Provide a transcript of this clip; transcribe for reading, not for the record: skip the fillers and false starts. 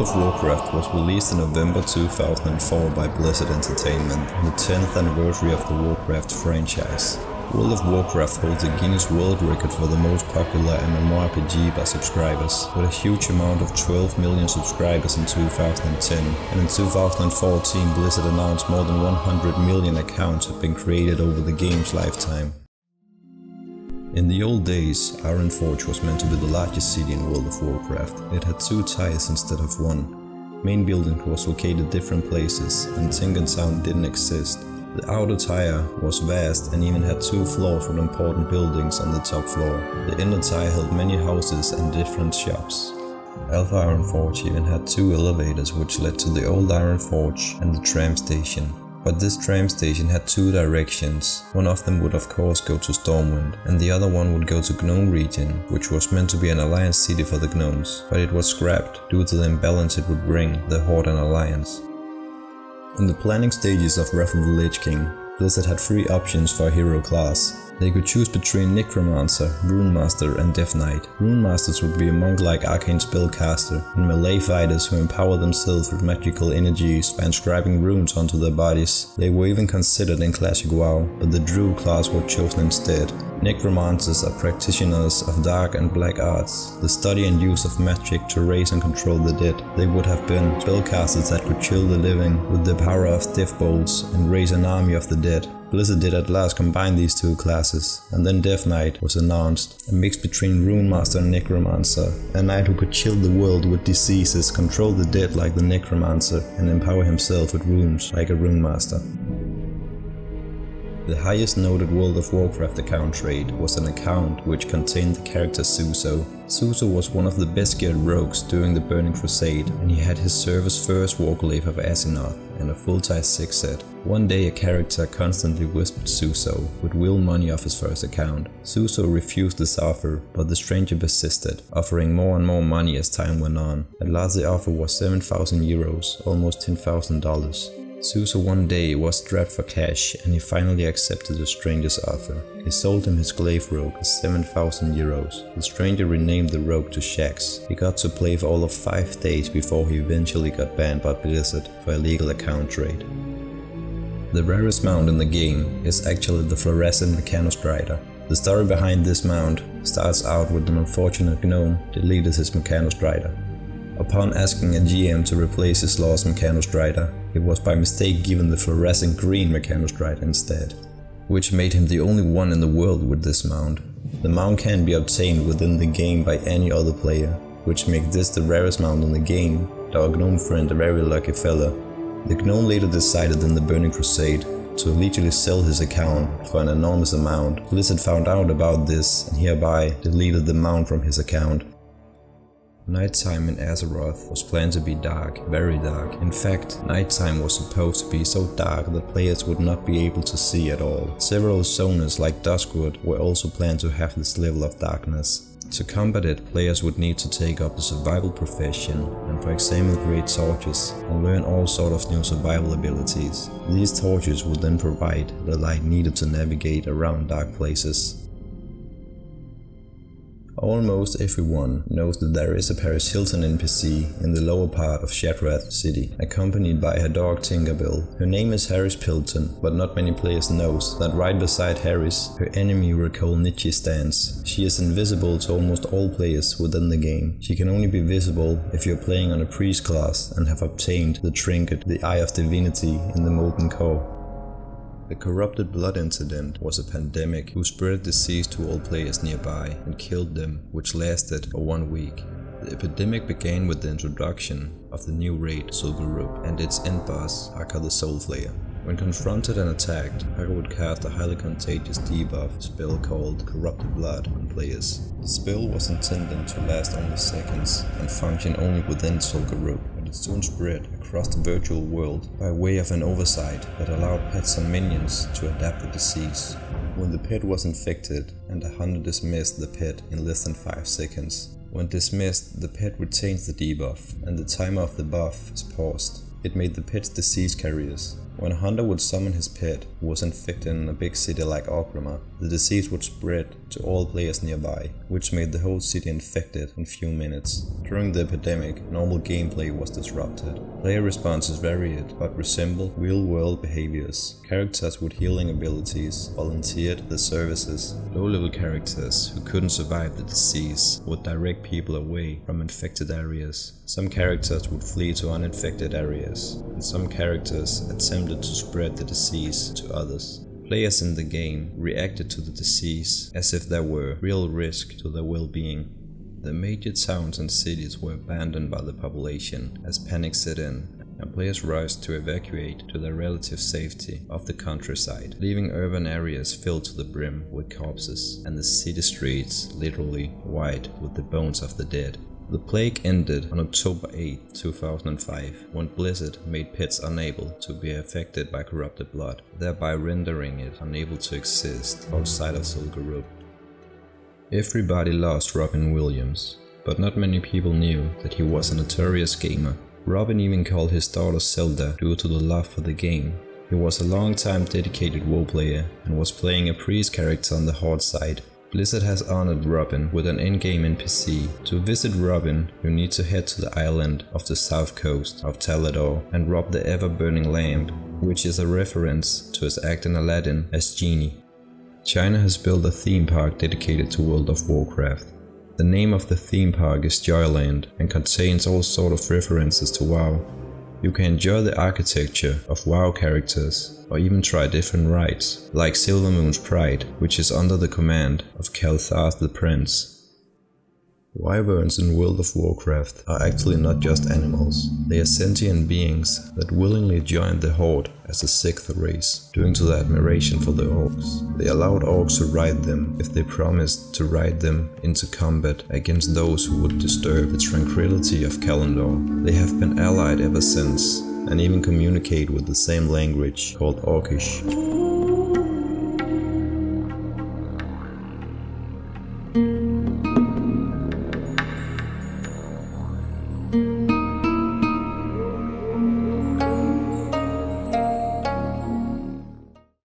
World of Warcraft was released in November 2004 by Blizzard Entertainment, on the 10th anniversary of the Warcraft franchise. World of Warcraft holds the Guinness World Record for the most popular MMORPG by subscribers, with a huge amount of 12 million subscribers in 2010, and in 2014 Blizzard announced more than 100 million accounts had been created over the game's lifetime. In the old days, Ironforge was meant to be the largest city in World of Warcraft. It had 2 tiers instead of 1. Main building was located different places, and Tinker Town didn't exist. The outer tier was vast and even had 2 floors with important buildings on the top floor. The inner tier held many houses and different shops. Alpha Ironforge even had 2 elevators which led to the old Ironforge and the tram station. But this tram station had 2 directions. One of them would of course go to Stormwind, and the other one would go to Gnome region, which was meant to be an alliance city for the gnomes, but it was scrapped due to the imbalance it would bring the Horde and Alliance. In the planning stages of Wrath of the Lich King, Blizzard had 3 options for a hero class. They could choose between Necromancer, Runemaster and Death Knight. Runemasters would be a monk-like arcane spellcaster, and melee fighters who empower themselves with magical energies by inscribing runes onto their bodies. They were even considered in Classic WoW, but the Druid class were chosen instead. Necromancers are practitioners of dark and black arts, the study and use of magic to raise and control the dead. They would have been spellcasters that could chill the living with the power of death bolts and raise an army of the dead. Blizzard did at last combine these 2 classes, and then Death Knight was announced, a mix between Runemaster and Necromancer, a knight who could chill the world with diseases, control the dead like the Necromancer, and empower himself with runes like a Runemaster. The highest noted World of Warcraft account trait was an account which contained the character Suso. Suso was one of the best geared rogues during the Burning Crusade, and he had his server's first Warglaive of Azeroth and a full-size 6 set. One day a character constantly whispered Suso would will money off his first account. Suso refused this offer, but the stranger persisted, offering more and more money as time went on. At last the offer was 7,000 euros, almost $10,000. Suso one day was strapped for cash, and he finally accepted the stranger's offer. He sold him his glaive rogue for 7,000 euros. The stranger renamed the rogue to Shax. He got to play for all of 5 days before he eventually got banned by Blizzard for illegal account trade. The rarest mount in the game is actually the fluorescent Mechanostrider. The story behind this mount starts out with an unfortunate gnome deleted his Mechanostrider. Upon asking a GM to replace his lost Mechanostrider, he was by mistake given the fluorescent green Mechanostrider instead, which made him the only one in the world with this mount. The mount can be obtained within the game by any other player, which makes this the rarest mount in the game, though our gnome friend a very lucky fella. The gnome later decided in the Burning Crusade to literally sell his account for an enormous amount. Blizzard found out about this and hereby deleted the mount from his account. Nighttime in Azeroth was planned to be dark, very dark. In fact, nighttime was supposed to be so dark that players would not be able to see at all. Several zones like Duskwood were also planned to have this level of darkness. To combat it, players would need to take up the survival profession and for example create torches and learn all sort of new survival abilities. These torches would then provide the light needed to navigate around dark places. Almost everyone knows that there is a Paris Hilton NPC in the lower part of Shadrath City, accompanied by her dog Tinkerbell. Her name is Harris Pilton, but not many players knows that right beside Harris, her enemy Recall Nietzsche stands. She is invisible to almost all players within the game. She can only be visible if you're playing on a priest class and have obtained the trinket, the Eye of Divinity in the Molten Core. The Corrupted Blood incident was a pandemic who spread disease to all players nearby and killed them, which lasted for 1 week. The epidemic began with the introduction of the new raid Zul'Gurub and its end boss, Akka the Soulflayer. When confronted and attacked, Akka would cast a highly contagious debuff spell called Corrupted Blood on players. The spell was intended to last only seconds and function only within Zul'Gurub, but it soon spread across the virtual world by way of an oversight that allowed pets and minions to adapt the disease. When the pet was infected and a hunter dismissed the pet in less than 5 seconds. When dismissed, the pet retains the debuff and the timer of the buff is paused. It made the pets disease carriers. When a hunter would summon his pet, who was infected in a big city like Orgrimmar, the disease would spread to all players nearby, which made the whole city infected in few minutes. During the epidemic, normal gameplay was disrupted. Player responses varied, but resembled real-world behaviors. Characters with healing abilities volunteered their services. Low-level characters who couldn't survive the disease would direct people away from infected areas. Some characters would flee to uninfected areas, and some characters attempted to spread the disease to others. Players in the game reacted to the disease as if there were real risk to their well-being. The major towns and cities were abandoned by the population as panic set in, and players rushed to evacuate to the relative safety of the countryside, leaving urban areas filled to the brim with corpses, and the city streets literally white with the bones of the dead. The plague ended on October 8, 2005, when Blizzard made pets unable to be affected by corrupted blood, thereby rendering it unable to exist outside of Zul'Gurub. Everybody lost Robin Williams, but not many people knew that he was a notorious gamer. Robin even called his daughter Zelda due to the love for the game. He was a long-time dedicated WoW player and was playing a priest character on the Horde side. Blizzard has honored Robin with an in-game NPC. To visit Robin, you need to head to the island of the south coast of Talador and rob the ever-burning lamp, which is a reference to his act in Aladdin as Genie. China has built a theme park dedicated to World of Warcraft. The name of the theme park is Joyland and contains all sorts of references to WoW. You can enjoy the architecture of WoW characters, or even try different rides, like Silvermoon's Pride, which is under the command of Kal'thar the Prince. Wyverns in World of Warcraft are actually not just animals, they are sentient beings that willingly joined the Horde as a sixth race, due to their admiration for the orcs. They allowed orcs to ride them if they promised to ride them into combat against those who would disturb the tranquility of Kalandor. They have been allied ever since, and even communicate with the same language called Orcish.